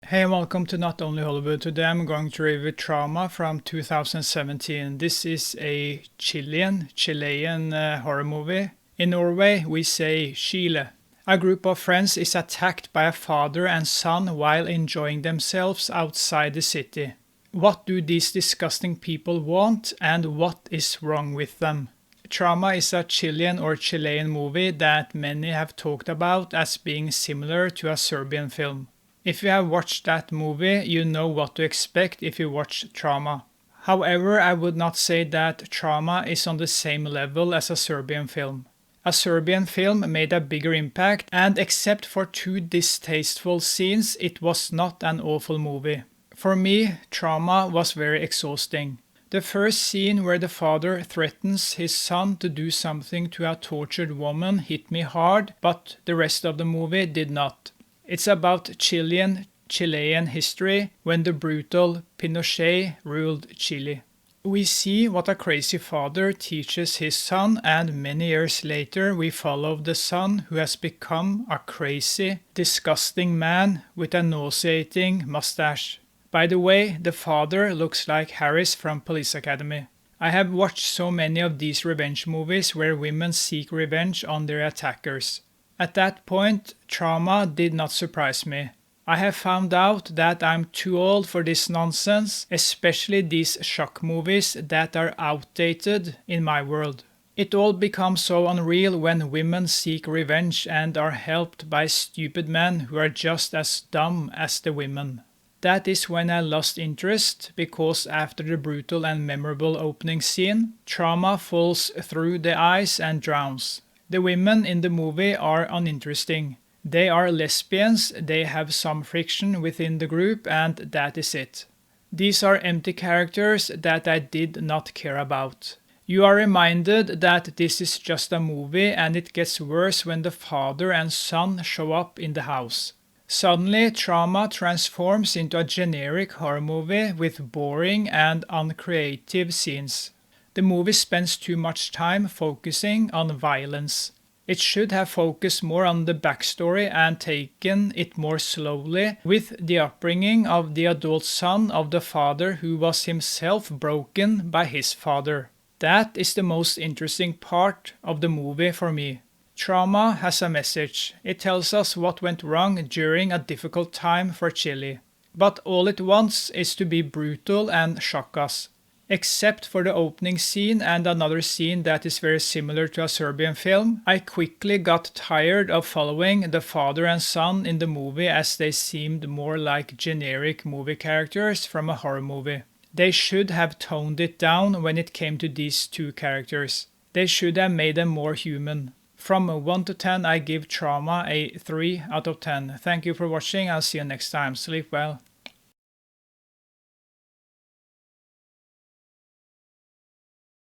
Hey and welcome to Not Only Hollywood. Today I'm going to review Trauma from 2017. This is a Chilean horror movie. In Norway we say Chile. A group of friends is attacked by a father and son while enjoying themselves outside the city. What do these disgusting people want and what is wrong with them? Trauma is a Chilean movie that many have talked about as being similar to a Serbian film. If you have watched that movie, you know what to expect if you watch Trauma. However, I would not say that Trauma is on the same level as a Serbian film. A Serbian film made a bigger impact, and except for two distasteful scenes, it was not an awful movie. For me, Trauma was very exhausting. The first scene where the father threatens his son to do something to a tortured woman hit me hard, but the rest of the movie did not. It's about Chilean history when the brutal Pinochet ruled Chile. We see what a crazy father teaches his son, and many years later we follow the son who has become a crazy, disgusting man with a nauseating mustache. By the way, the father looks like Harris from Police Academy. I have watched so many of these revenge movies where women seek revenge on their attackers. At that point, Trauma did not surprise me. I have found out that I'm too old for this nonsense, especially these shock movies that are outdated in my world. It all becomes so unreal when women seek revenge and are helped by stupid men who are just as dumb as the women. That is when I lost interest, because after the brutal and memorable opening scene, Trauma falls through the ice and drowns. The women in the movie are uninteresting. They are lesbians, they have some friction within the group, and that is it. These are empty characters that I did not care about. You are reminded that this is just a movie, and it gets worse when the father and son show up in the house. Suddenly, Trauma transforms into a generic horror movie with boring and uncreative scenes. The movie spends too much time focusing on violence. It should have focused more on the backstory and taken it more slowly with the upbringing of the adult son of the father who was himself broken by his father. That is the most interesting part of the movie for me. Trauma has a message. It tells us what went wrong during a difficult time for Chile. But all it wants is to be brutal and shock us. Except for the opening scene and another scene that is very similar to a Serbian film, I quickly got tired of following the father and son in the movie as they seemed more like generic movie characters from a horror movie. They should have toned it down when it came to these two characters. They should have made them more human. From 1 to 10, I give Trauma a 3 out of 10. Thank you for watching. I'll see you next time. Sleep well.